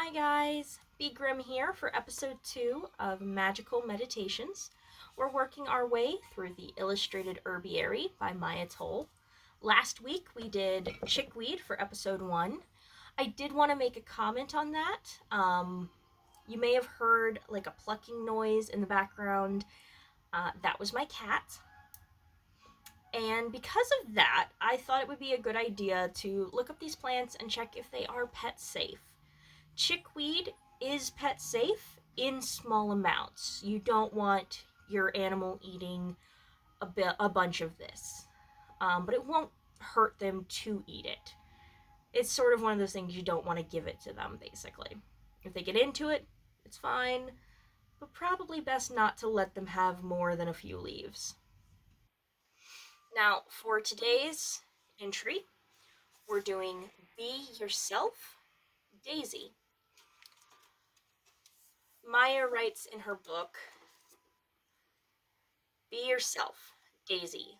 Hi guys, Be Grim here for episode 2 of Magical Meditations. We're working our way through the Illustrated Herbiary by Maia Toll. Last week we did Chickweed for episode 1. I did want to make a comment on that. You may have heard like a plucking noise in the background. That was my cat. And because of that, I thought it would be a good idea to look up these plants and check if they are pet safe. Chickweed is pet safe in small amounts. You don't want your animal eating a bunch of this, but it won't hurt them to eat it. It's sort of one of those things you don't want to give it to them, basically. If they get into it, it's fine, but probably best not to let them have more than a few leaves. Now, for today's entry, we're doing Be Yourself, Daisy. Maia writes in her book, Be yourself, Daisy.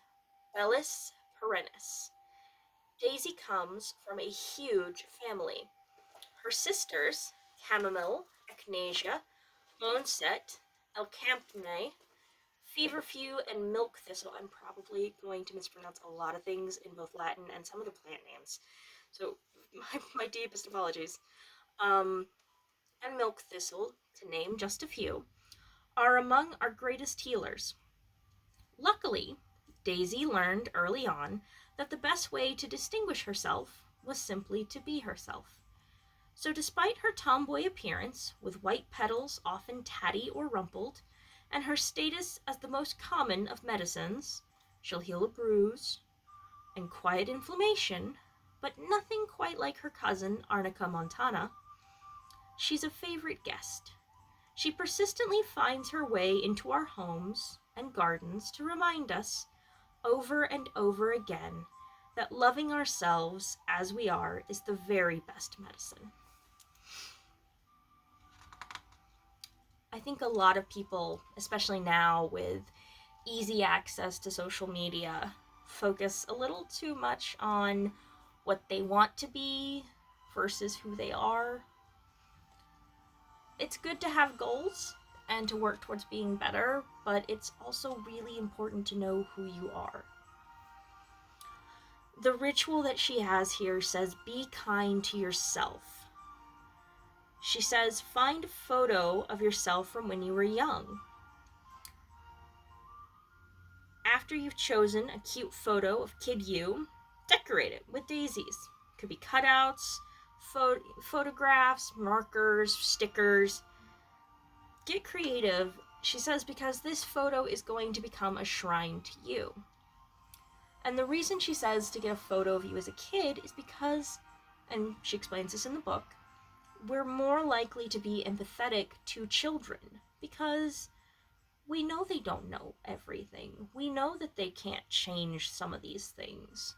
Bellis perennis. Daisy comes from a huge family. Her sisters, Chamomile, Echinacea, Boneset, Elcampne, Feverfew, and Milk Thistle. I'm probably going to mispronounce a lot of things in both Latin and some of the plant names. So, my deepest apologies. And Milk Thistle, to name just a few, are among our greatest healers. Luckily, Daisy learned early on that the best way to distinguish herself was simply to be herself. So, despite her tomboy appearance, with white petals often tatty or rumpled, and her status as the most common of medicines, she'll heal a bruise and quiet inflammation, but nothing quite like her cousin, Arnica montana. She's a favorite guest. She persistently finds her way into our homes and gardens to remind us, over and over again, that loving ourselves as we are is the very best medicine. I think a lot of people, especially now with easy access to social media, focus a little too much on what they want to be versus who they are. It's good to have goals and to work towards being better, but it's also really important to know who you are. The ritual that she has here says, be kind to yourself. She says, find a photo of yourself from when you were young. After you've chosen a cute photo of kid you, decorate it with daisies. Could be cutouts, photographs, markers, stickers. Get creative, she says, because this photo is going to become a shrine to you. And the reason she says to get a photo of you as a kid is because, and she explains this in the book, we're more likely to be empathetic to children because we know they don't know everything. We know that they can't change some of these things,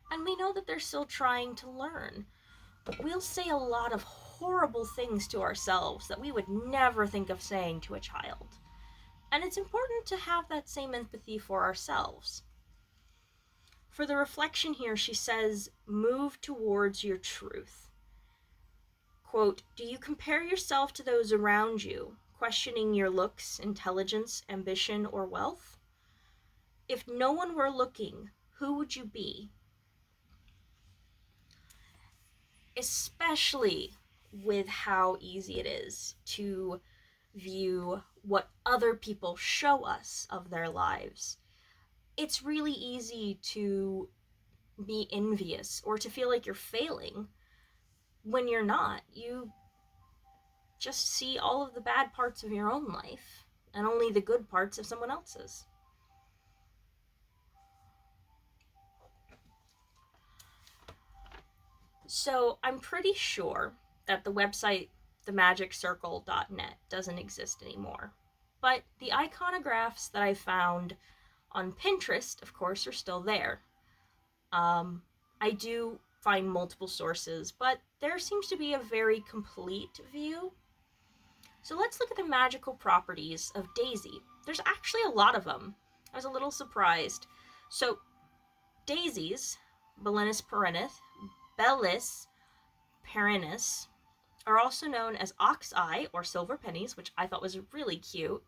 and we know that they're still trying to learn. We'll say a lot of horrible things to ourselves that we would never think of saying to a child. And it's important to have that same empathy for ourselves. For the reflection here, she says, move towards your truth. Quote, do you compare yourself to those around you, questioning your looks, intelligence, ambition, or wealth? If no one were looking, who would you be? Especially with how easy it is to view what other people show us of their lives. It's really easy to be envious or to feel like you're failing when you're not. You just see all of the bad parts of your own life and only the good parts of someone else's. So I'm pretty sure that the website themagiccircle.net doesn't exist anymore. But the iconographs that I found on Pinterest, of course, are still there. I do find multiple sources, but there seems to be a very complete view. So let's look at the magical properties of Daisy. There's actually a lot of them. I was a little surprised. So daisies, Bellis perennis are also known as ox eye or silver pennies, which I thought was really cute.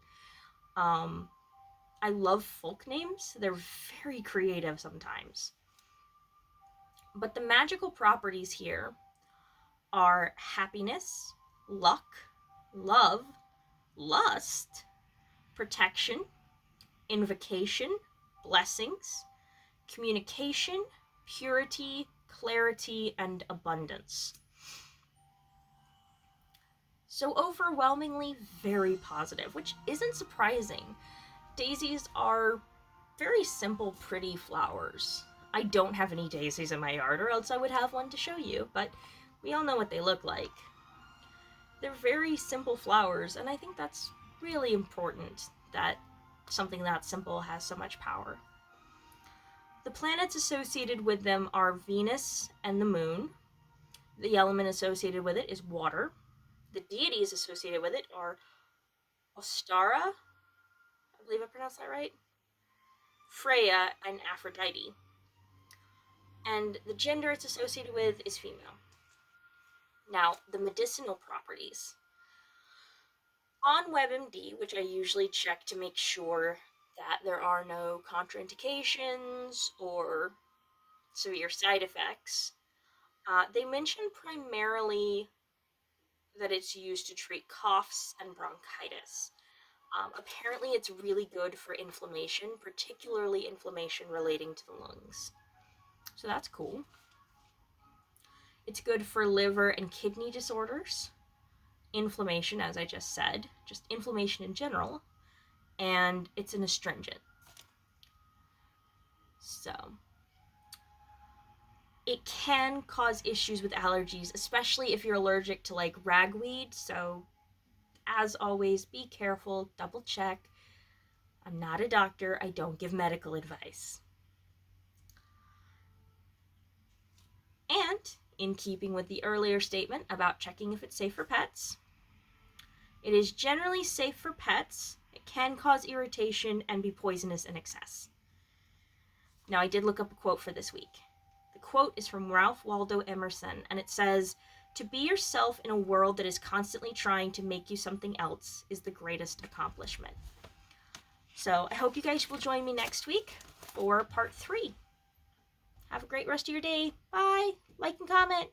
I love folk names. They're very creative sometimes. But the magical properties here are happiness, luck, love, lust, protection, invocation, blessings, communication, purity, clarity, and abundance. So overwhelmingly very positive, which isn't surprising. Daisies are very simple, pretty flowers. I don't have any daisies in my yard, or else I would have one to show you, but we all know what they look like. They're very simple flowers, and I think that's really important that something that simple has so much power. The planets associated with them are Venus and the Moon. The element associated with it is water. The deities associated with it are Ostara, I believe I pronounced that right, Freya, and Aphrodite. And the gender it's associated with is female. Now, the medicinal properties. On WebMD, which I usually check to make sure that there are no contraindications or severe side effects, they mention primarily that it's used to treat coughs and bronchitis. Apparently, it's really good for inflammation, particularly inflammation relating to the lungs. So that's cool. It's good for liver and kidney disorders, inflammation, as I just said, just inflammation in general, and it's an astringent. So it can cause issues with allergies, especially if you're allergic to like ragweed. So as always, be careful, double check. I'm not a doctor, I don't give medical advice. And in keeping with the earlier statement about checking if it's safe for pets, it is generally safe for pets. It can cause irritation and be poisonous in excess. Now, I did look up a quote for this week. The quote is from Ralph Waldo Emerson, and it says, "To be yourself in a world that is constantly trying to make you something else is the greatest accomplishment." So I hope you guys will join me next week for part 3. Have a great rest of your day. Bye. Like and comment.